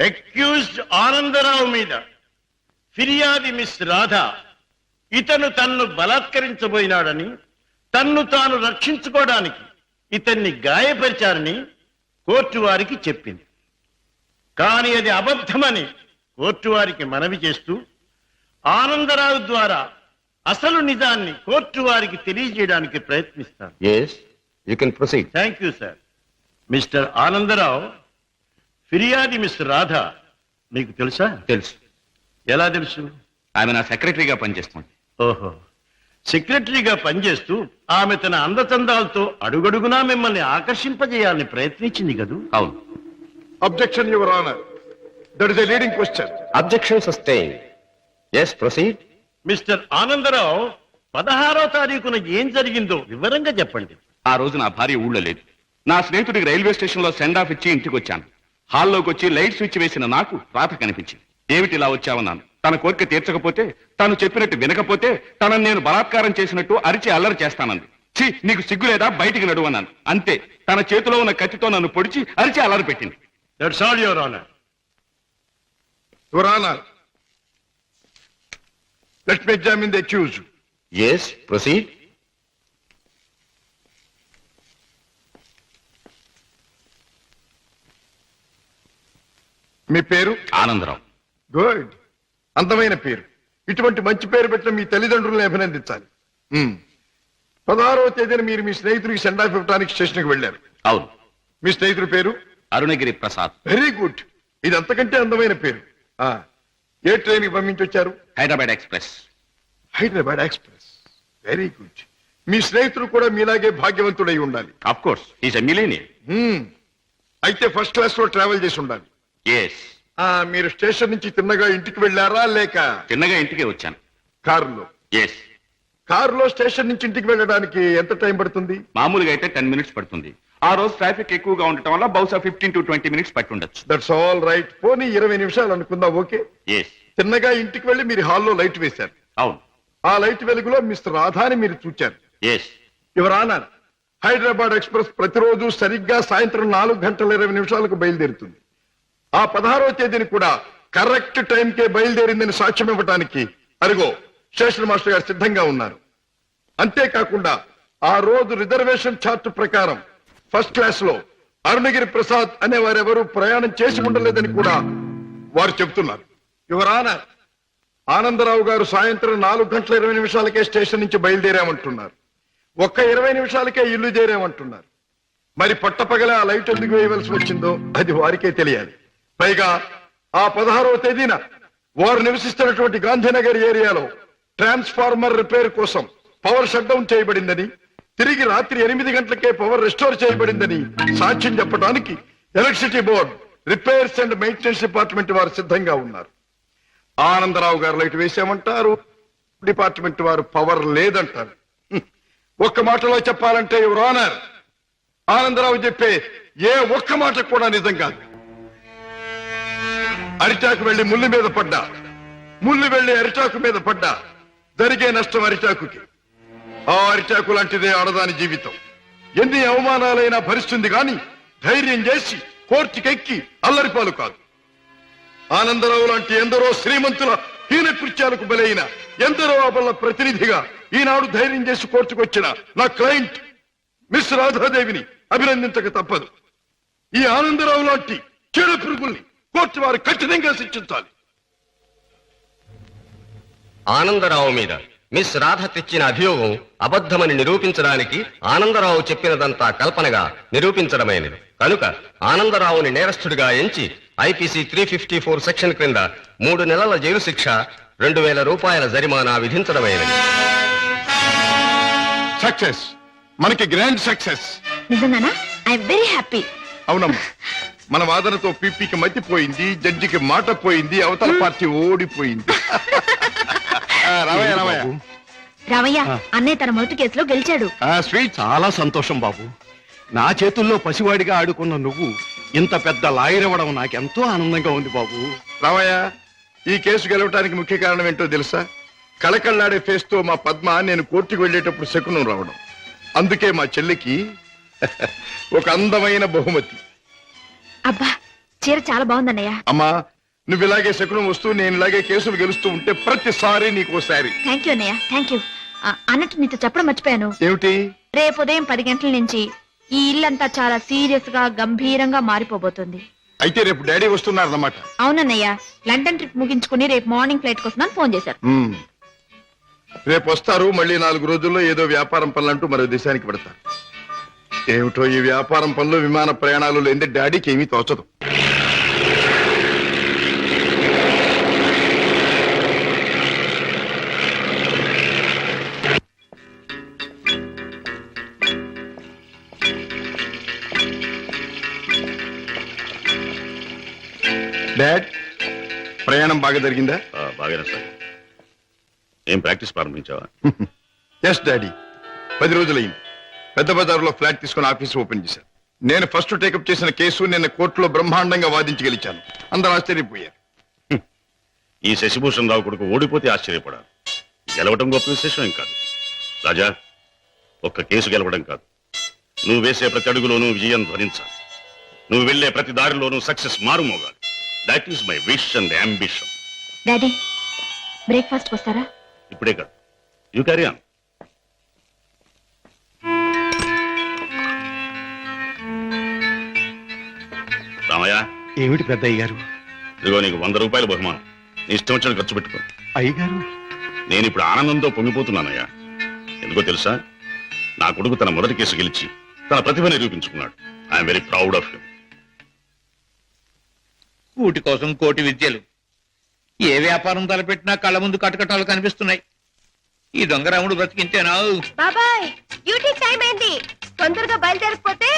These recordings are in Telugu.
అక్యూజ్డ్ ఆనందరావు మీద ఫిర్యాది మిస్ రాధ ఇతను తన్ను బలాత్కరించబోయినాడని, తన్ను తాను రక్షించుకోవడానికి ఇతన్ని గాయపరిచారని కోర్టు వారికి చెప్పింది. కానీ అది అబద్ధమని కోర్టు వారికి మనవి చేస్తూ ఆనందరావు ద్వారా అసలు నిజాన్ని కోర్టు వారికి తెలియజేయడానికి ప్రయత్నిస్తాను. Thank you sir. Mister Anandrao, ఫిర్యాది మిస్ రాధ మీకు తెలుసా? తెలుసు. ఎలా తెలుసు? ఆమె నా సెక్రటరీగా పనిచేస్తుంది. ఓహో, సెక్రటరీగా పనిచేస్తూ ఆమె తన అందచందాలతో అడుగడుగునా మిమ్మల్ని ఆకర్షింపజేయాలని ప్రయత్నించింది కదూ? అవును. Objection, Your Honor. That is a leading question. Objection sustained. Yes, proceed. Mister Anandrao, 16వ తారీఖున ఏం జరిగిందో వివరంగా చెప్పండి. ఆ రోజు నా భార్య ఊళ్ళో లేదు. నా స్నేహితుడికి రైల్వే స్టేషన్ లో సెండ్ ఆఫ్ ఇచ్చి ఇంటికి వచ్చాను. హాల్లోకి వచ్చి లైట్ స్విచ్ వేసిన నాకు రాత కనిపించింది. ఏమిటి ఇలా వచ్చావన్నాను. తన కోరిక తీర్చకపోతే, తను చెప్పినట్టు వినకపోతే తనను నేను బలాత్కారం చేసినట్టు అరిచి అల్లరి చేస్తానంది. ఛీ, నీకు సిగ్గు లేదా, బయటికి నడువన్నాను. అంతే, తన చేతిలో ఉన్న కత్తితో నన్ను పొడిచి అరిచి అల్లరి పెట్టింది. That's all, Your Honor. Your Honor, let me examine the accused. Yes, proceed. మీ పేరు? ఆనందరావు. గుడ్, అందమైన పేరు. ఇటువంటి మంచి పేరు పెట్టిన మీ తల్లిదండ్రులను అభినందించాలి. 16వ తేదీన మీరు మీ స్నేహితుడికి సెండ్ ఆఫ్ ఇవ్వడానికి స్టేషన్కి వెళ్ళారు. అవును. మీ స్నేహితుడి పేరు? అరుణగిరి ప్రసాద్. వెరీ గుడ్, ఇది అంతకంటే అందమైన పేరు. ఏ ట్రైన్కి పంపించొచ్చారు? Hyderabad express. Hyderabad express, very good. మీ స్నేహితుడు కూడా మీలాగే భాగ్యవంతుడై ఉండాలి. Of course, is a millionaire. అయితే ఫస్ట్ క్లాస్ లో ట్రావెల్ చేసి ఉండాలి. ఎస్. మీరు స్టేషన్ నుంచి తిన్నగా ఇంటికి వెళ్ళారా, లేక? తిన్నగా ఇంటికే వచ్చాను. కారులో? ఎస్. కారులో స్టేషన్ నుంచి ఇంటికి వెళ్ళడానికి ఎంత టైం పడుతుంది? మామూలుగా అయితే 10 minutes పడుతుంది. ఆ రోజు ట్రాఫిక్ ఎక్కువగా ఉండటం వల్ల బహుశా 15 to 20 minutes పట్టి ఉండొచ్చు. That's all right. పోనీ 20 నిమిషాలు అనుకుందాం. ఓకే. ఎస్. తిన్నగా ఇంటికి వెళ్ళి మీరు హాల్లో లైట్ వేశారు. అవును. ఆ లైట్ వెలుగులో మిస్టర్ రాధాని మీరు చూచారు. Yes. Your honour, Hyderabad express ప్రతిరోజు సరిగ్గా సాయంత్రం 4:20 బయలుదేరుతుంది. ఆ 16వ తేదీని కూడా కరెక్ట్ టైంకే బయలుదేరిందని సాక్ష్యం ఇవ్వడానికి అరుగో స్టేషన్ మాస్టర్ గారు సిద్ధంగా ఉన్నారు. అంతేకాకుండా ఆ రోజు రిజర్వేషన్ చార్ట్ ప్రకారం ఫస్ట్ క్లాస్ లో అరుణగిరి ప్రసాద్ అనే వారెవరూ ప్రయాణం చేసి ఉండలేదని కూడా వారు చెబుతున్నారు. యువర్ ఆనర్, ఆనందరావు గారు సాయంత్రం 4:20 స్టేషన్ నుంచి బయలుదేరామంటున్నారు. ఒక్క 20 నిమిషాలకే ఇల్లు చేరామంటున్నారు. మరి పట్టపగల ఆ లైట్ ఎందుకు వేయవలసి వచ్చిందో అది వారికే తెలియాలి. పైగా ఆ 16వ తేదీన వారు నివసిస్తున్నటువంటి గాంధీనగర్ ఏరియాలో ట్రాన్స్ఫార్మర్ రిపేర్ కోసం పవర్ షట్ డౌన్ చేయబడిందని, తిరిగి రాత్రి 8 గంటలకే పవర్ రెస్టోర్ చేయబడిందని సాక్ష్యం చెప్పడానికి electricity board, repairs and maintenance department వారు సిద్ధంగా ఉన్నారు. ఆనందరావు గారు లైట్ వేసామంటారు, డిపార్ట్మెంట్ వారు పవర్ లేదంటారు. ఒక్క మాటలో చెప్పాలంటే యువర్ ఆనర్, ఆనందరావు చెప్పే ఏ ఒక్క మాట కూడా నిజం కాదు. అరిటాకు వెళ్లి ముళ్ళు మీద పడ్డా, ముళ్ళు వెళ్లి అరిటాకు మీద పడ్డా జరిగే నష్టం అరిటాకుకి. ఆ అరిటాకు లాంటిదే ఆడదాని జీవితం. ఎన్ని అవమానాలైనా భరిస్తుంది గాని ధైర్యం చేసి కోర్టుకెక్కి అల్లరిపాలు కాదు. ఆనందరావు లాంటి ఎందరో శ్రీమంతుల హీన కృత్యాలకు బలైన ఎందరో అబల ప్రతినిధిగా ఈనాడు ధైర్యం చేసి కోర్టుకొచ్చిన నా క్లయింట్ మిస్ రాధాదేవిని అభినందించక తప్పదు. ఈ ఆనందరావు లాంటి చీడ పురుగుల్ని కోర్టు వారు కఠినంగా శిక్షించాలి. ఆనందరావు మీద మిస్ రాధ తెచ్చిన అభియోగం అబద్ధమని నిరూపించడానికి ఆనందరావు చెప్పినదంతా కల్పనగా నిరూపించడమైనది. కనుక ఆనందరావుని నేరస్తుడిగా ఎంచి ఐపీసీ 354 సెక్షన్ క్రింద 3 నెలల జైలు శిక్ష, 2000 రూపాయల జరిమానా విధించడమైనది. సక్సెస్, మనకి గ్రాండ్ సక్సెస్. నిజంగానా? I very happy. అవునమ్మా, మన వాదనతో పీపీకి మతిపోయింది, జడ్జికి మాట పోయింది, అవతల పార్టీ ఓడిపోయింది. రామయ్య, అన్నయ్య తన మొదటి కేసులో గెలిచాడు. చాలా సంతోషం బాబు. నా చేతుల్లో పసివాడిగా ఆడుకున్న నువ్వు ఇంత పెద్ద లాయర్ అవ్వడం నాకెంతో ఆనందంగా ఉంది బాబు. రామయ్య, ఈ కేసు గెలవటానికి ముఖ్య కారణం ఏంటో తెలుసా? కళకళ్ళాడే ఫేస్ తో మా పద్మ నేను కోర్టుకు వెళ్ళేటప్పుడు శకునం రావడం. అందుకే మా చెల్లికి ఒక అందమైన బహుమతి, అబ్బా చీర చాలా బాగుందన్నయ్య. అమ్మా నువ్వు ఇలాగే శకునం వస్తూ నేను ఇలాగే కేసులు గెలుస్తూ ఉంటే ప్రతిసారి నీకోసారి. థ్యాంక్ యూ అన్నయ్య, థ్యాంక్ యూ. అన్నట్టు నీతో చెప్పడం మర్చిపోయాను. ఏమిటి? రేపు ఉదయం 10 గంటల నుంచి ఈ ఇల్లంతా చాలా సీరియస్ గా గంభీరంగా మారిపోబోతుంది. అయితే రేపు డాడీ వస్తున్నారన్నమాట. అవునన్నయ్య, లండన్ ట్రిప్ ముగించుకుని రేపు మార్నింగ్ ఫ్లైట్ కోసం ఫోన్ చేశారు. రేపు వస్తారు. మళ్ళీ 4 రోజుల్లో ఏదో వ్యాపారం పనులంటూ మరో దేశానికి పెడతారు. ఏమిటో ఈ వ్యాపారం పనులు విమాన ప్రయాణాలు లేని డాడీకి ఏమీ తోచదు. డాడ్ ప్రయాణం బాగా జరిగిందా? బాగానే సార్. ఏం ప్రాక్టీస్ ప్రారంభించావా? ఎస్ డాడీ, 10 రోజులైంది. పెద్ద బజార్లో ఫ్లాట్ తీసుకుని ఆఫీస్ ఓపెన్ చేశాను. నేను ఫస్ట్ టేకప్ చేసిన కేసు నిన్న కోర్టులో బ్రహ్మాండంగా వాదించి గెలిచాను. అందరూ ఆశ్చర్యపోయారు. ఈ శశిభూషణ్ రావు కొడుకు ఓడిపోతే ఆశ్చర్యపడాలి, గెలవడం గొప్ప విశేషం ఏం కాదు. రాజా, ఒక్క కేసు గెలవడం కాదు, నువ్వు వేసే ప్రతి అడుగులోనూ విజయం ధ్వనించాలి. నువ్వు వెళ్లే ప్రతి దారిలోనూ సక్సెస్ మారుమోగాలి. That is my wish and ambition. Daddy breakfast వస్తారా? ఇప్పుడే కాదు, యూ క్యారీ ఆన్. రామయ్య, ఏమిటి పెద్ద అయ్యగారు? ఇదిగో నీకు 100 రూపాయలు బహుమానం. నీ ఇష్టం వచ్చిన ఖర్చు పెట్టుకో. అయ్యగారు, నేను ఇప్పుడు ఆనందంతో పొంగిపోతున్నానయ్యా. ఎందుకో తెలుసా, నా కొడుకు తన మొదటి కేసు గెలిచి తన ప్రతిభ నిరూపించుకున్నాడు. I'm very proud of him. కూటి కోసం కోటి విద్యలు. ఏ వ్యాపారం తలపెట్టినా కళ్ళ ముందు కటకటాలు కనిపిస్తున్నాయి. ఈ దొంగరాముడు బ్రతికింతేనా? బాబాయ్ డ్యూటీ టైం అయింది, తొందరగా బయలుదేరకపోతే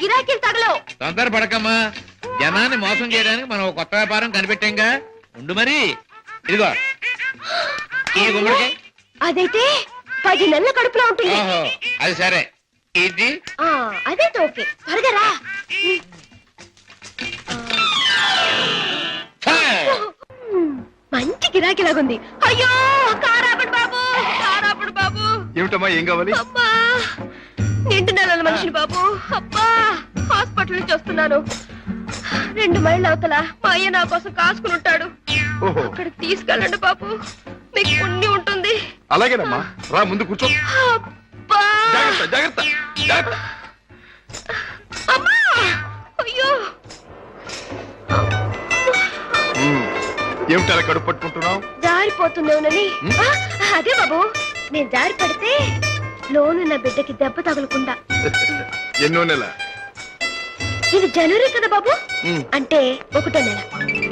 గిరాకీలు తగలవు. తొందర పడకమ్మా, జనాన్ని మోసం చేయడానికి మనం ఒక కొత్త వ్యాపారం కనిపెట్టాంగా. ఉండు మరి. ఇదిగో ఈ గుమ్మడికాయ. అదైతే 10 నెలల కడుపులో ఉంటుంది. ఓహో, అది సరే. ఇది అదైతే ఓకే, త్వరగా రా. మంచి గిరాకీలాగుంది. అయ్యో కారాపడు బాబు, కారాపడు బాబు. ఏమిటమ్మా, ఏం కావాలి? అబ్బా నిండు నెలల మనిషిని బాబు. అబ్బా హాస్పిటల్ నుంచి వస్తున్నాను. 2 మైళ్ళ అవతల మా అయ్య నా కోసం కాసుకుని ఉంటాడు. ఓహో, అక్కడికి తీసుకెళ్ళండి బాబు, మీకు పుణ్యం ఉంటుంది. అలాగేనమ్మా, రా ముందు కూర్చో. అబ్బా జాగ్రత్త జాగ్రత్త జాగ్రత్త. అమ్మా అయ్యో. ఏమిటారా కడుపు పట్టుకుంటున్నావు? జారిపోతుందేమోనని. అదే బాబు, నేను జారి పడితే లోనున్న బిడ్డకి దెబ్బ తగలకుండా. ఎన్నో నెల? ఇది జనవరి కదా బాబు, అంటే 1వ నెల.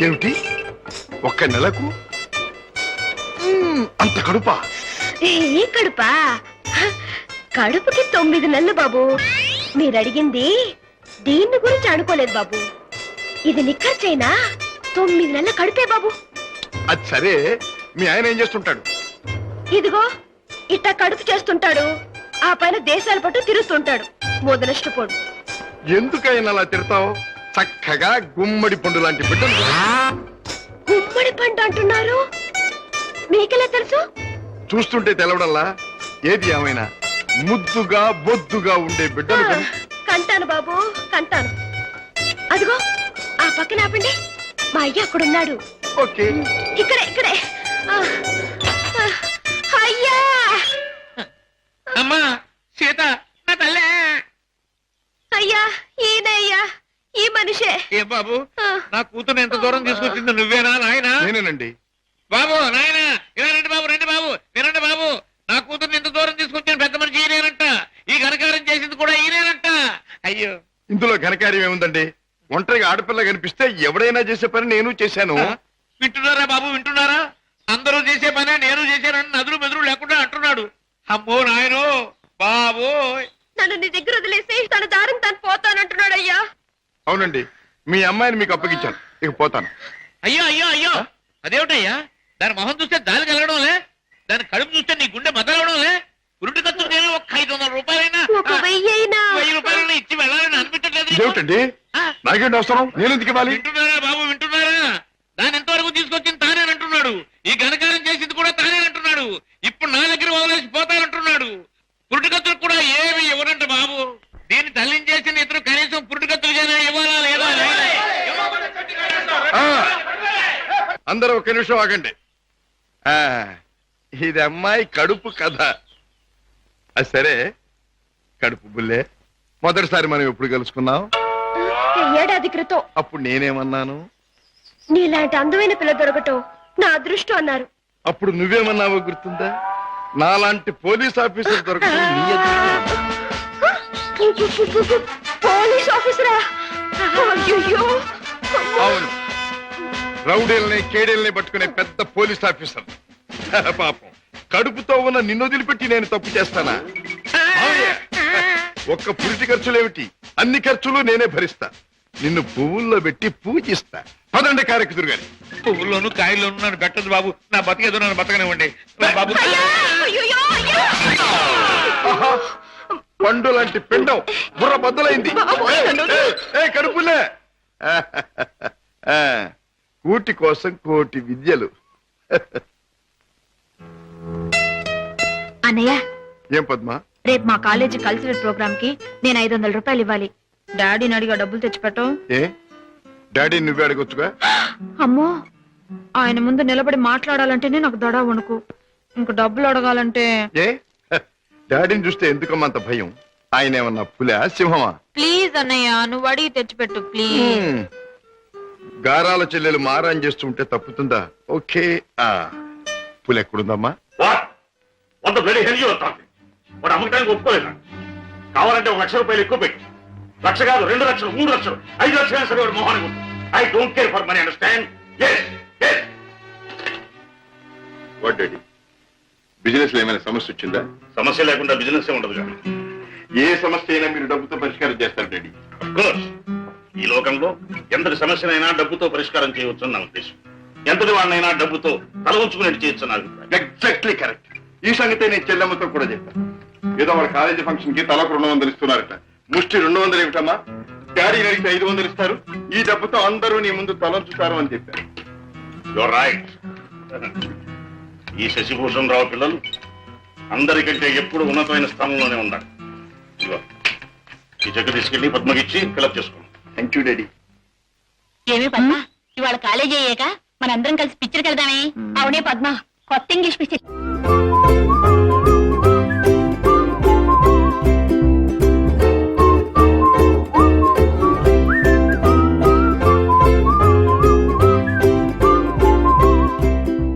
ఏమిటి, 1 నెలకు అంత కడుపా? ఈ కడుపా? కడుపుకి 9 నెలలు బాబు. మీరు అడిగింది దీన్ని గురించి అనుకోలేదు బాబు. ఇది నిక్కర్చైనా 9 నెలల కడుపే బాబు. అది సరే, మీ ఆయన ఏం చేస్తుంటాడు? ఇదిగో ఇట్ట కడుపు చేస్తుంటాడు, ఆ పైన దేశాల పట్టు తిరుగుతుంటాడు. మొదలష్టపోడు. ఎందుకైనా అలా తిడతావు? చక్కగా గుమ్మడి పండు లాంటి బిడ్డలు. గుమ్మడి పండు అంటున్నారు, మీకెలా తెలుసు? చూస్తుంటే తెలవడంలా. ఏది ఏమైనా ముద్దుగా బొద్దుగా ఉండే బిడ్డలు కని. కంటాను బాబు, కంటాను. అదిగో ఆ పక్కన ఆపండి, మా అయ్య అక్కడున్నాడు. ఓకే, ఇక్కడే ఇక్కడే. అయ్యా అమ్మా సీత, నా తల్లే. అయ్యా ఈయనయ్యా, ఈ మనిషే. ఏ బాబు, నా కూతురు ఎంత దూరం తీసుకొచ్చింది నువ్వేనా నాయనా? నేనేనండి. బాబు నాయన ఇలా రండి బాబు, రండి బాబు, వినండి బాబు. నా కూతుర్ని ఎంత దూరం తీసుకొచ్చిన పెద్ద మనిషి ఈయనేనంట. ఈ ఘనకారం చేసింది కూడా ఈయనేనంట. అయ్యో, ఇందులో ఘనకార్యం ఏముందండి? ఒంటరిగా ఆడపిల్ల కనిపిస్తే ఎవడైనా చేసే పని నేను చేశాను. వింటున్నారా బాబు, వింటున్నారా? అందరూ చేసే పనే నేను చేశానని నదులు మెదులు లేకుండా అంటున్నాడు. అమ్మో నాయనో బాబు. నన్ను నీ దగ్గర వదిలేసి తన దారిని తను పోతానంటున్నాడు. అయ్యా అవునండి, మీ అమ్మాయిని మీకు అప్పగించాను, ఇక పోతాను. అయ్యో అయ్యో అయ్యో, అదేమిటయ్యా? దాని మొహం చూస్తే దాని కలగడంలే, దాని కడుపు చూస్తే నీ గుండె మదలవడంలే. ఉరుటి ఖర్చు నేను ఒక 500 రూపాయలైనా 1000 రూపాయలైనా ఇచ్చి వెళ్ళాలని అనిపించట్లేదు. ఇదేమిటండి, నాకేంటి అవసరం? నేను ఎందుకు ఇవ్వాలి? వింటున్నారా బాబు, వింటున్నారా? దాని ఎంతవరకు తీసుకొచ్చింది తానేనంటున్నాడు. ఈ ఘనకారం చేసింది కూడా తానేనంటున్నాడు. ఇప్పుడు నా దగ్గర వదిలేసి పోతానంటున్నాడు. పురుటికత్తులు కూడా ఏమి ఇవ్వనంట బాబు. దీన్ని తల్లించేసిన ఇతరు కనీసం పురుటికత్తులుగానే ఇవ్వాలా లేదా? అందరూ ఒక నిమిషం ఆగండి. ఆ, ఇది అమ్మాయి కడుపు కథ. అది సరే, కడుపు బుల్లే, మొదటిసారి మనం ఎప్పుడు కలుసుకున్నాం? ఏడాది క్రితం. అప్పుడు నేనేమన్నాను? నీలాంటి అందమైన పిల్ల దొరకటం నా అదృష్టం అన్నారు. అప్పుడు నువ్వేమన్నావో గుర్తుందా? నాలాంటి పోలీస్ ఆఫీసర్ దొరకడం నీ అదృష్టం. పోలీస్ ఆఫీసరా? అయ్యయ్యో. అవును, రౌడీల్ని కేడీల్ని పట్టుకునే పెద్ద పోలీస్ ఆఫీసర్. పాపం, కడుపుతో ఉన్న నిన్ను వదిలిపెట్టి నేను తప్పు చేస్తానా? అవునే. ఒక్క పురిటి ఖర్చులేమిటి, అన్ని ఖర్చులు నేనే భరిస్తా. నిన్ను పువ్వుల్లో పెట్టి పూజిస్తా. పదండి కారెక్కుదురు గాని. పువ్వుల్లోనూ కాయల్లోనూ నన్ను పెట్టదు బాబు. నా బతికేదో నన్ను బతకనివ్వండి బాబు. ఆహా, పండు లాంటి పిండం బుర్ర బద్దలైంది. కడుపులే. కూటి కోసం కోటి విద్యలు. అన్నయ్య, ఏం పద్మా? రేపు మా కాలేజీ కల్చరల్ ప్రోగ్రామ్ కి నేను 500 రూపాయలు ఇవ్వాలి. డాడీని అడిగా డబ్బులు తెచ్చిపెట్టం. ఏ డాడీ నువ్వే అడగొచ్చుగా. అమ్మో, ఆయన ముందు నిలబడి మాట్లాడాలంటేనే నాకు దడ వణుకు. ఇంక డబ్బులు అడగాలంటే ఏ డాడీని చూస్తే ఎందుకమ్మా అంత భయం? ఆయన ఏమన్నా పులా సింహమా? ప్లీజ్ అన్నయ్య, నువ్వు అడిగి తెచ్చిపెట్టు ప్లీజ్. గారాల చెల్లెలు మారాన్ చేస్తుంటే తప్పుతుందా? ఓకే. పులి ఎక్కడుందమ్మా? వంద బ్లడీ హెల్ యూ వస్తాను. వాడు అమ్మకానికి ఒప్పుకోలేదా? కావాలంటే 1 లక్ష రూపాయలు ఎక్కువ పెట్టి, 1 లక్ష కాదు, 2 లక్షలు, 3 లక్షలు, 5 లక్షలు సరే వాడు మొహానికి ఉంటుంది. I don't care for money, understand? What daddy, business లో ఏమైనా సమస్య వచ్చిందా? సమస్య లేకుండా బిజినెస్ ఉండదుగా. ఏ సమస్య అయినా మీరు డబ్బుతో పరిష్కారం చేస్తారు డాడీ. కోర్స్, ఈ లోకంలో ఎంతటి సమస్యనైనా డబ్బుతో పరిష్కారం చేయవచ్చు నా ఉద్దేశం. ఎంతటి వాడినైనా డబ్బుతో తల ఉంచుకునేట్టు చేయొచ్చు నా అభిప్రాయం. Exactly correct. ఈ సంగతే నేను చెల్లెమ్మతో కూడా చెప్పాను. ఏదో వాళ్ళ కాలేజీ ఫంక్షన్ కి తలకు 200 ఇస్తున్నారట. ముష్టి 200 ఏమిటమ్మా? డాడీ అడిగితే 500 ఇస్తారు. ఈ డబ్బుతో అందరూ నీ ముందు తలంచుతారు అని చెప్పారు. Your right. ఈ శశిభూషణ్ రావు పిల్లలు అందరికంటే ఎప్పుడు ఉన్నతమైన స్థానంలోనే ఉన్నారు. ఇదిగో, ఈ చెక్ తీసుకెళ్లి పద్మకిచ్చి ఫిలప్ చేసుకోండి. Thank you daddy. ఏమి పద్మ, ఇవాళ కాలేజీ అయ్యాక మనందరం కలిసి పిక్చర్కి వెళ్దామే? అవునే పద్మ, కొత్త ఇంగ్లీష్ పిక్చర్.